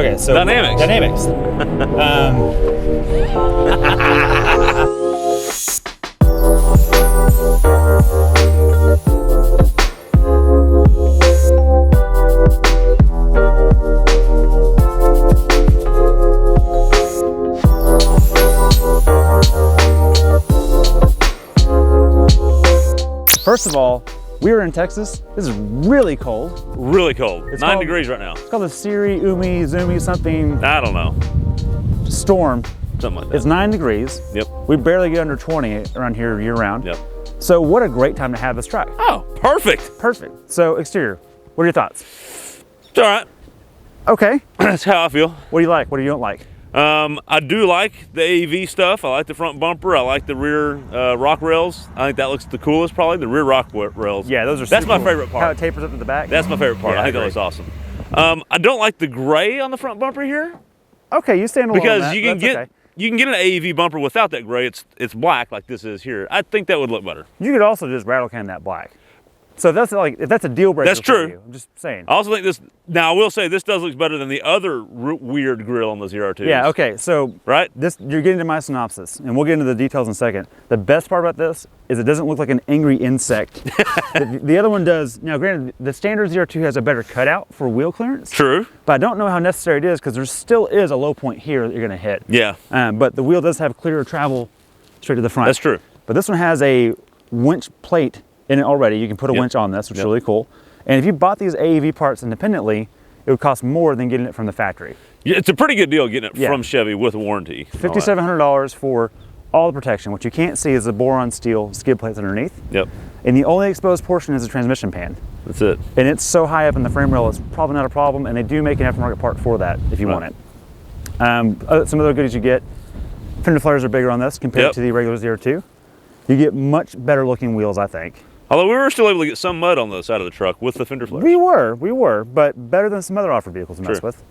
Okay, so Dynamics. Dynamics. First of all, we were in Texas. This is really cold. Really cold. It's 9 called- degrees right now. It's called the Siri, Umi, Zumi, something I don't know. storm. Something like that. It's 9 degrees. Yep. We barely get under 20 around here year round. Yep. So what a great time to have this truck. Oh, perfect. Perfect. So exterior, what are your thoughts? It's all right. Okay. That's how I feel. What do you like? What do you don't like? I do like the AEV stuff. I like the front bumper. I like the rear rock rails. I think that looks the coolest, probably the rear rock rails. Yeah, those are That's super my cool. favorite part. How it tapers up to the back. That's my favorite part. Yeah, I think I that looks awesome. I don't like the gray on the front bumper here Okay, you stand alone on because that. you can That's get okay. you can get an AEV bumper without that gray. It's black like this is here. I think that would look better. You could also just rattle can that black. So if that's a deal breaker. That's for true. you, I'm just saying. I also think this. Now I will say this does look better than the other weird grill on the ZR2s. Yeah. Okay. So Right. you're getting to my synopsis, and we'll get into the details in a second. The best part about this is it doesn't look like an angry insect. the other one does. Now, granted, the standard ZR2 has a better cutout for wheel clearance. True. But I don't know how necessary it is because there still is a low point here that you're going to hit. Yeah. But the wheel does have clearer travel straight to the front. That's true. But this one has a winch plate in it already. You can put a winch on this, which is really cool. And if you bought these AEV parts independently, it would cost more than getting it from the factory. Yeah, it's a pretty good deal getting it from Chevy with warranty. $5,700 for all the protection. What you can't see is the boron steel skid plates underneath. Yep. And the only exposed portion is the transmission pan. That's it. And it's so high up in the frame rail, it's probably not a problem. And they do make an aftermarket part for that if you want it. Some other goodies you get, fender flares are bigger on this compared to the regular ZR2. You get much better looking wheels, I think. Although we were still able to get some mud on the side of the truck with the fender flares. We were, but better than some other off-road vehicles to mess with.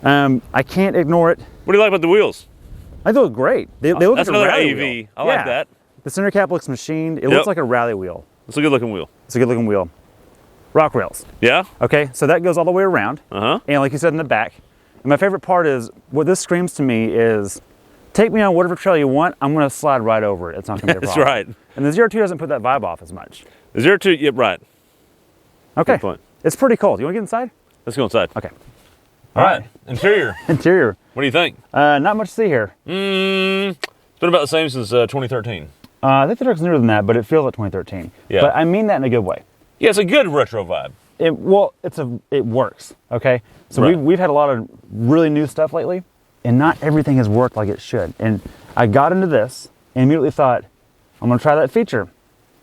I can't ignore it. What do you like about the wheels? I think they look great. They look That's like a another rally AEV. wheel. I like that. The center cap looks machined. It looks like a rally wheel. It's a good looking wheel. It's a good looking wheel. Rock rails. Yeah? Okay, so that goes all the way around. And like you said in the back. And my favorite part is, what this screams to me is, take me on whatever trail you want, I'm gonna slide right over it. It's not gonna be a problem. That's right. And the ZR2 doesn't put that vibe off as much. The ZR2, yep, right. Okay. Good point. It's pretty cold. You wanna get inside? Let's go inside. Okay. All right. Interior. Interior. What do you think? Not much to see here. It's been about the same since 2013. I think the truck's newer than that, but it feels like 2013. Yeah. But I mean that in a good way. Yeah, it's a good retro vibe. It works, okay? So we've had a lot of really new stuff lately, and not everything has worked like it should. And I got into this and immediately thought, I'm gonna try that feature.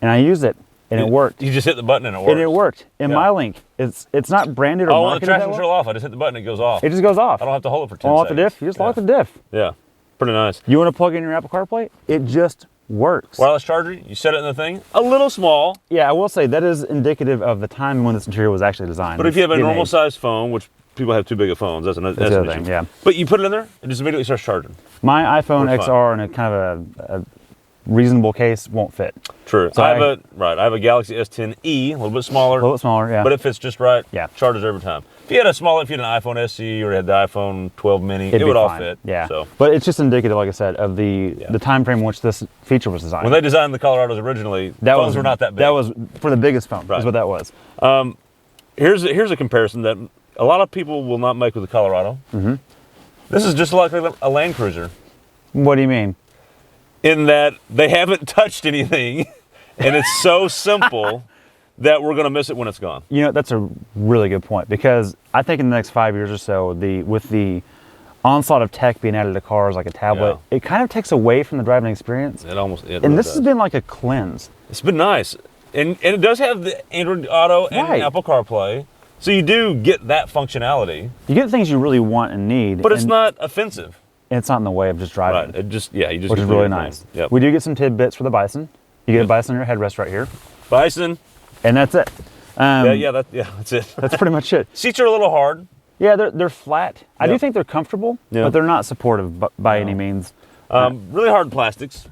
And I used it, and it worked. You just hit the button and it works. And it worked. In my link, it's not branded or I want the marketed traction that control well. off. I just hit the button, it goes off. It just goes off. I don't have to hold it for 10 Lock the seconds. diff, you just lock the diff. Yeah, pretty nice. You wanna plug in your Apple CarPlay? It just works. Wireless charger, you set it in the thing. A little small. Yeah, I will say that is indicative of the time when this interior was actually designed. But if you have a normal sized phone, which people have too big of phones, that's an other issue. thing, yeah. But you put it in there, it just immediately starts charging. My iPhone Works XR in a kind of a reasonable case won't fit. True. So I have a Galaxy S10e, a little bit smaller. A little bit smaller, yeah. But it fits just right. Yeah. Charges every time. If you had an iPhone SE or you had the iPhone 12 mini, it would all fit. Yeah. So But it's just indicative, like I said, of the time frame in which this feature was designed. when they designed the Colorados originally, phones were not that big. That was for the biggest phone. Is what that was. Here's a comparison that a lot of people will not make with the Colorado. This is just like a Land Cruiser. What do you mean? In that they haven't touched anything, and it's so simple that we're going to miss it when it's gone. You know, that's a really good point, because I think in the next 5 years or so, with the onslaught of tech being added to cars like a tablet, it kind of takes away from the driving experience. It really and this does. has been like a cleanse. It's been nice. And it does have the Android Auto and Apple CarPlay, so you do get that functionality. You get the things you really want and need. But it's not offensive. And it's not in the way of just driving. Right. You just which is really nice. Yep. We do get some tidbits for the Bison. You get a Bison on your headrest right here. Bison. And that's it. That's it. That's pretty much it. Seats are a little hard. Yeah, they're flat. I do think they're comfortable, but they're not supportive by any means. Really hard plastics.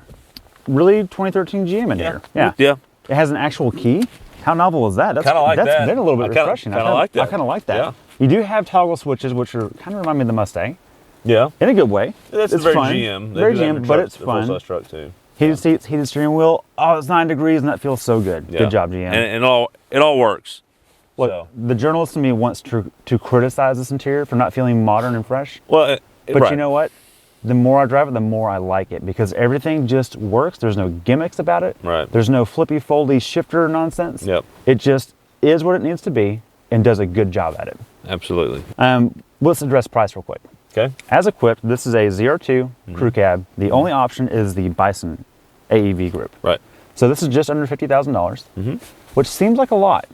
Really 2013 GM in here. Yeah. It has an actual key. How novel is that? That's kind of like that. That's been a little bit refreshing. I kind of like that. I kind of like that. Yeah. You do have toggle switches, which are kind of remind me of the Mustang. Yeah. In a good way. That's it's very fun. GM. They very do that in GM, their but trucks, it's their fun. full-size truck too. Heated seats, heated steering wheel. Oh, it's 9 degrees, and that feels so good. Yeah. Good job, GM. And it all works. Look, So. the journalist in me wants to criticize this interior for not feeling modern and fresh. Well, but right. you know what? The more I drive it, the more I like it because everything just works. There's no gimmicks about it. Right. There's no flippy, foldy shifter nonsense. Yep. It just is what it needs to be and does a good job at it. Absolutely. Let's address price real quick. Okay. As equipped, this is a ZR2 crew cab. The only option is the Bison AEV group. Right. So this is just under $50,000, which seems like a lot.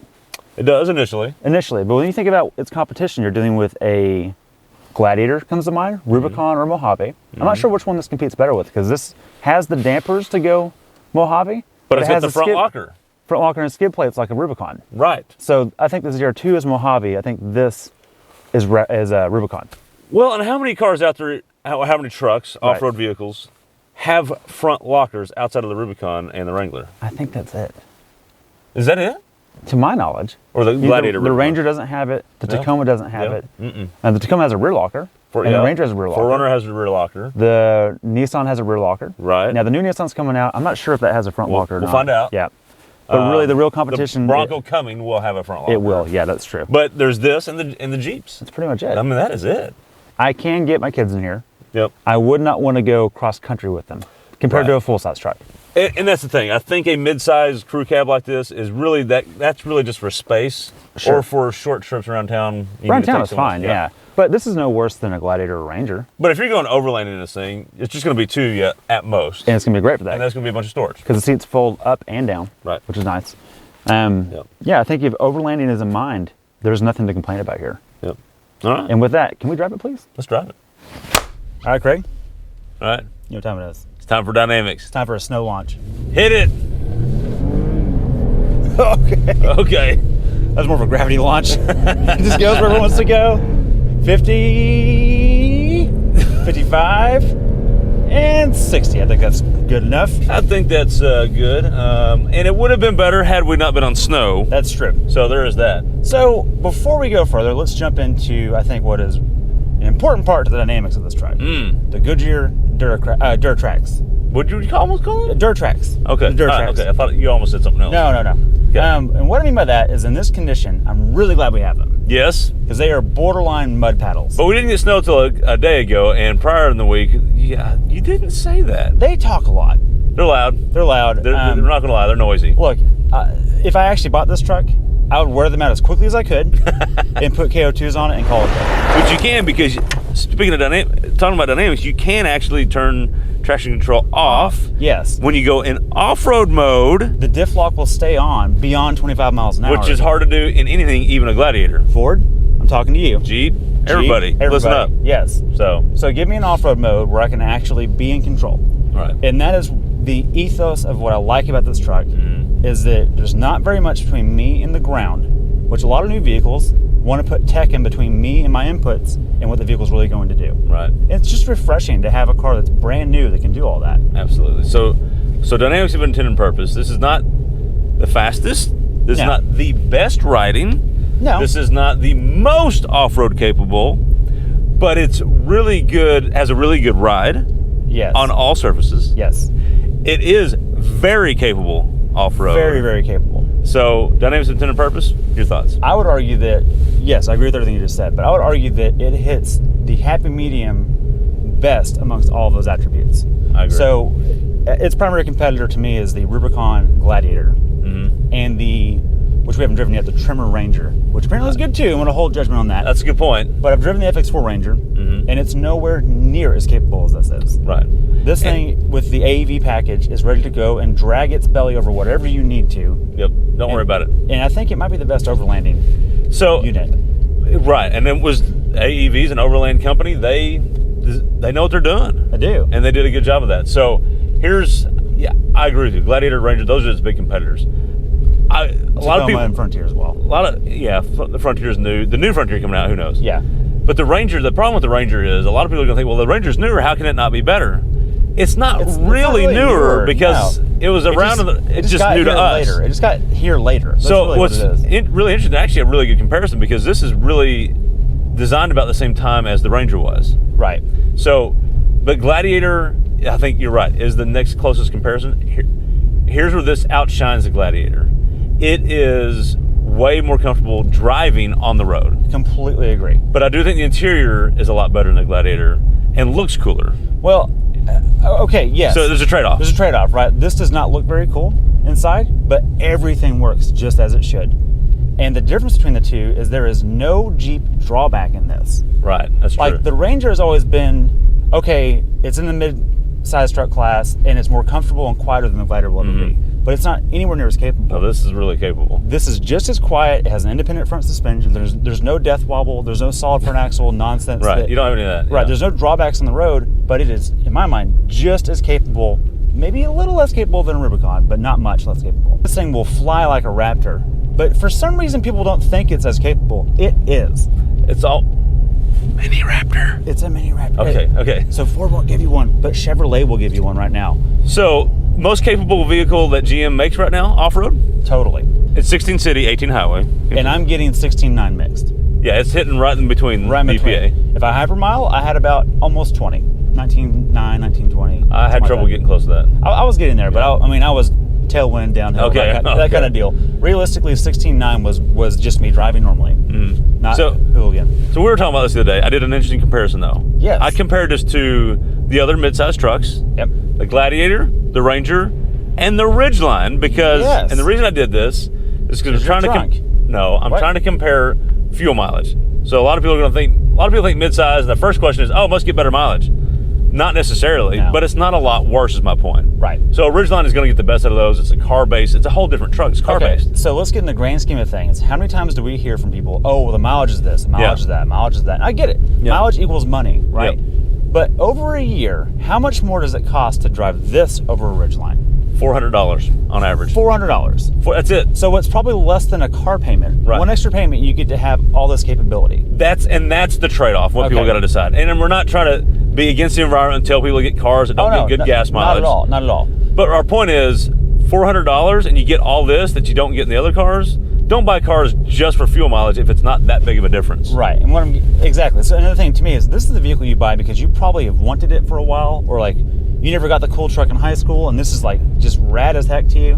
It does initially. Initially, but when you think about its competition, you're dealing with a Gladiator comes to mind, Rubicon or Mojave. I'm not sure which one this competes better with because this has the dampers to go Mojave, But it's got has the a front locker. Front locker and skid plates like a Rubicon. Right. So I think the ZR2 is Mojave. I think this is Rubicon. Well, and how many cars out there, how many trucks, off-road vehicles, have front lockers outside of the Rubicon and the Wrangler? I think that's it. Is that it? To my knowledge. Or the Gladiator The Rubicon? Ranger doesn't have it. The Tacoma doesn't have it. And the Tacoma has a rear locker. And the Ranger has a rear locker. 4Runner has a rear locker. The Nissan has a rear locker. Right. Now, the new Nissan's coming out. I'm not sure if that has a front locker or not. We'll find out. Yeah. But really, the real competition... The Bronco coming will have a front locker. It will. Yeah, that's true. But there's this and the Jeeps. That's pretty much it. I mean, that is it. I can get my kids in here. Yep. I would not want to go cross-country with them compared to a full-size truck. And that's the thing. I think a mid-size crew cab like this is really that's really just for space or for short trips around town. Around town is fine, yeah. But this is no worse than a Gladiator or Ranger. But if you're going overland in this thing, it's just going to be 2 at most. And it's going to be great for that. And that's going to be a bunch of storage. Because the seats fold up and down, which is nice. Yeah, I think if overlanding is in mind, there's nothing to complain about here. Yep. All right. And with that, can we drive it, please? Let's drive it. All right, Craig. All right. You know what time it is. It's time for Dynamics. It's time for a snow launch. Hit it. Okay. That's more of a gravity launch. It just goes wherever it wants to go. 50, 55, and 60. I think that's good enough. I think that's good. And it would have been better had we not been on snow. That's true. So there is that. So before we go further, let's jump into, I think, what is an important part to the dynamics of this truck. The Goodyear Durtrax. What did you almost call it? Durtrax. Okay. Durtrax. Okay. I thought you almost said something else. No. Okay. And what I mean by that is in this condition, I'm really glad we have them. Yes. Because they are borderline mud paddles. But we didn't get snow till a day ago, and prior in the week, yeah, you didn't say that. They talk a lot. They're loud. They're loud. They're not going to lie. They're noisy. Look, if I actually bought this truck, I would wear them out as quickly as I could and put KO2s on it and call it good. Which you can, because speaking of talking about dynamics, you can actually turn traction control off. Yes. When you go in off-road mode. The diff lock will stay on beyond 25 miles an hour. Which is hard to do in anything, even a Gladiator. Ford, I'm talking to you. Jeep, everybody. Listen up. Yes. So give me an off-road mode where I can actually be in control. All right. And that is the ethos of what I like about this truck, is that there's not very much between me and the ground, which a lot of new vehicles want to put tech in between me and my inputs and what the vehicle's really going to do. Right. It's just refreshing to have a car that's brand new that can do all that. Absolutely. So dynamics have intended purpose. This is not the fastest. This is not the best riding. No. This is not the most off-road capable, but it's really good, has a really good ride. Yes. On all surfaces. Yes. It is very capable off-road. Very, very capable. So, dynamics of intended purpose, your thoughts? I would argue that, yes, I agree with everything you just said, but I would argue that it hits the happy medium best amongst all of those attributes. I agree. So, its primary competitor to me is the Rubicon Gladiator and which we haven't driven yet, the Tremor Ranger, which apparently is good too. I'm going to hold judgment on that. That's a good point. But I've driven the FX4 Ranger, and it's nowhere near as capable as this is. Right. This thing with the AEV package is ready to go and drag its belly over whatever you need to. Yep. Don't worry about it. And I think it might be the best overlanding unit. Right. And it was AEV's an overland company. They know what they're doing. They do. And they did a good job of that. So I agree with you. Gladiator, Ranger, those are its big competitors. A lot of people and Frontier as well. The Frontier's new. The new Frontier coming out, who knows? Yeah. But the Ranger, the problem with the Ranger is a lot of people are going to think, well, the Ranger's newer. How can it not be better? It's not really newer because it was around. It's just new to us. It just got here later. So what's really interesting, actually a really good comparison, because this is really designed about the same time as the Ranger was. Right. So, but Gladiator, I think you're right, is the next closest comparison. Here's where this outshines the Gladiator. It is way more comfortable driving on the road. Completely agree. But I do think the interior is a lot better than the Gladiator and looks cooler. Well, okay, yes. So there's a trade-off. There's a trade-off, right? This does not look very cool inside, but everything works just as it should. And the difference between the two is there is no Jeep drawback in this. Right, that's true. Like the Ranger has always been, okay, it's in the mid-size truck class and it's more comfortable and quieter than the Gladiator will ever be. But it's not anywhere near as capable. No, this is really capable. This is just as quiet. It has an independent front suspension. There's no death wobble. There's no solid front axle nonsense. Right, you don't have any of that. Right, yeah. there's no drawbacks on the road, but it is, in my mind, just as capable, maybe a little less capable than a Rubicon, but not much less capable. This thing will fly like a Raptor, but for some reason people don't think it's as capable. It is. It's all Mini Raptor. It's a Mini Raptor. Okay. So Ford won't give you one, but Chevrolet will give you one right now. So, most capable vehicle that GM makes right now, off-road? Totally. It's 16 city, 18 highway. And I'm getting 16.9 mixed. Yeah, it's hitting right in between Right in BPA. between. If I hypermile, I had about almost 20. 19.9, 19.20. I had trouble getting close to that. I was getting there, but I was tailwind downhill. Okay, that kind of deal. Realistically, 16.9 was just me driving normally. Not hooligan. So we were talking about this the other day. I did an interesting comparison though. Yes. I compared this to the other mid-size trucks. Yep. The Gladiator, the Ranger, and the Ridgeline because, and the reason I did this is because I'm trying to trying to compare fuel mileage. So a lot of people are going to think mid-size, and the first question is, oh, it must get better mileage. Not necessarily, but it's not a lot worse is my point. Right. So a Ridgeline is going to get the best out of those. It's a car-based. It's a whole different truck. It's car-based. So let's get in the grand scheme of things. How many times do we hear from people, oh, well, the mileage is this, the mileage is that, mileage is that. I get it. Mileage equals money, right? But over a year, how much more does it cost to drive this over a Ridgeline? $400 on average. $400. That's it. So it's probably less than a car payment. Right. One extra payment, you get to have all this capability. That's the trade-off. What people got to decide. And we're not trying to be against the environment and tell people to get cars that don't get good gas mileage. Not at all. But our point is, $400 and you get all this that you don't get in the other cars. Don't buy cars just for fuel mileage if it's not that big of a difference. Right. And exactly. So another thing to me is this is the vehicle you buy because you probably have wanted it for a while, or like you never got the cool truck in high school and this is like just rad as heck to you.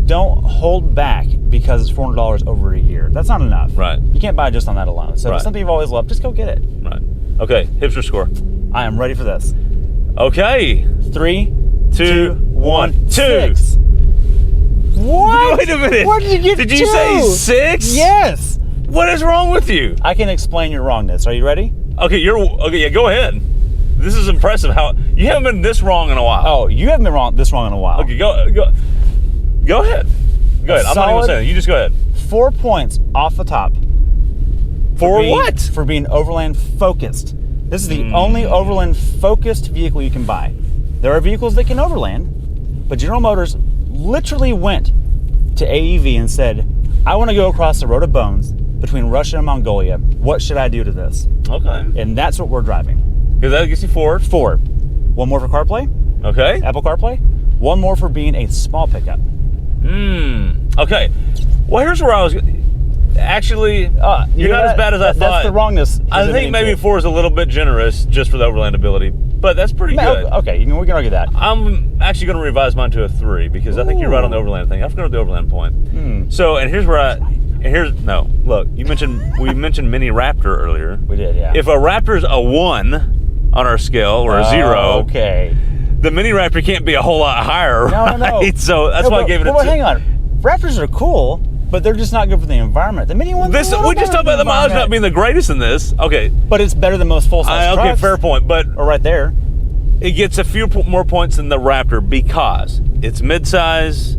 Don't hold back because it's $400 over a year. That's not enough. Right. You can't buy just on that alone. So if it's something you've always loved, just go get it. Right. Okay. Hipster score. I am ready for this. Okay. 3, 2, 1, 2. 6. What? Wait a minute. What did you get? Did you say 6? Yes. What is wrong with you? I can explain your wrongness. Are you ready? Okay, yeah, go ahead. This is impressive how you haven't been this wrong in a while. Oh, you haven't been this wrong in a while. Okay, go ahead. Go ahead. I'm not even saying it. You just go ahead. 4 points off the top. For what? For being Overland focused. This is the only Overland focused vehicle you can buy. There are vehicles that can Overland, but General Motors literally went to AEV and said, I want to go across the road of bones between Russia and Mongolia. What should I do to this? Okay. And that's what we're driving. Because that gets you forward. 4. 1 more for CarPlay. Okay. Apple CarPlay. 1 more for being a small pickup. Okay. Well, here's where I was. Actually, you're not as bad as I thought. That's the wrongness. I think maybe 4 is a little bit generous just for the Overland ability, but that's pretty good. Okay, we can argue that. I'm actually going to revise mine to a 3 because I think you're right on the Overland thing. I forgot the Overland point. So, and here's where look, we mentioned Mini Raptor earlier. We did, yeah. If a Raptor's a 1 on our scale or a 0, okay, the Mini Raptor can't be a whole lot higher, right? No. So that's why I gave it a 2. Well, hang on. Raptors are cool, but they're just not good for the environment. The Mini ones. We just talked about the mileage not being the greatest in this. Okay, but it's better than most full-size trucks. Okay, fair point. But right there, it gets a few more points than the Raptor because it's mid-size.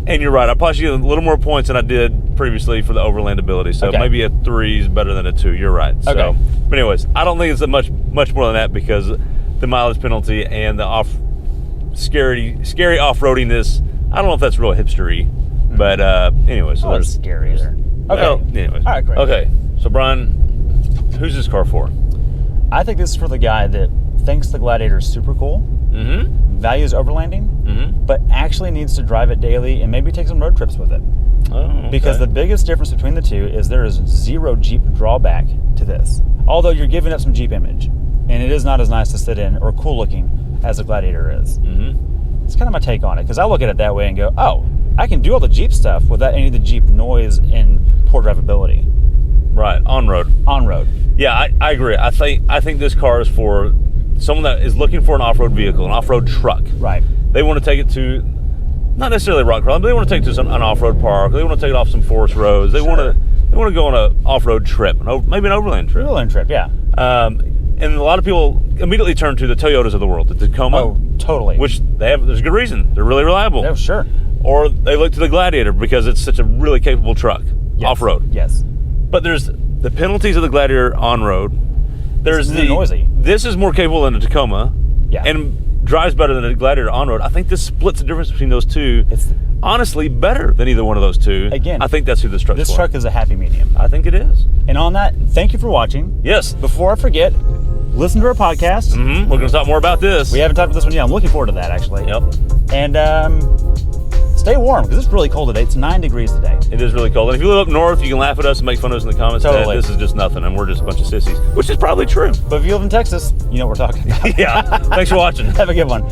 And you're right. I probably should get a little more points than I did previously for the Overland ability. So maybe a 3 is better than a 2. You're right. So, okay. But anyways, I don't think it's much more than that because the mileage penalty and the scary off-roadiness. I don't know if that's real hipstery, but anyway. So there's scary there. Okay. Well, anyways. All right, great. Okay. So Brian, who's this car for? I think this is for the guy that thinks the Gladiator is super cool, values overlanding, but actually needs to drive it daily and maybe take some road trips with it. Oh, okay. Because the biggest difference between the two is there is zero Jeep drawback to this. Although you're giving up some Jeep image, and it is not as nice to sit in or cool looking as the Gladiator is. Mm-hmm. It's kind of my take on it, because I look at it that way and go, oh, I can do all the Jeep stuff without any of the Jeep noise and poor drivability. Right, on-road. On-road. Yeah, I agree. I think this car is for someone that is looking for an off-road vehicle, an off-road truck. Right. They want to take it to, not necessarily rock crawling, but they want to take it to an off-road park. They want to take it off some forest roads. They want to go on an off-road trip, maybe an overland trip. Overland trip, yeah. And a lot of people immediately turn to the Toyotas of the world, the Tacoma. Oh, totally. Which there's a good reason. They're really reliable. Yeah, sure. Or they look to the Gladiator because it's such a really capable truck, off-road. Yes. But there's the penalties of the Gladiator on-road. There's the noisy. This is more capable than the Tacoma. Yeah. And drives better than the Gladiator on-road. I think this splits the difference between those two. It's honestly better than either one of those two. Again, I think that's who this truck's for. This truck is a happy medium. I think it is. And on that, thank you for watching. Yes. Before I forget, listen to our podcast. Mm-hmm. We're going to talk more about this. We haven't talked about this one yet. I'm looking forward to that, actually. Yep. And stay warm, because it's really cold today. It's 9 degrees today. It is really cold. And if you live up north, you can laugh at us and make fun of us in the comments. Totally. This is just nothing, and we're just a bunch of sissies, which is probably true. But if you live in Texas, you know what we're talking about. Yeah. Thanks for watching. Have a good one.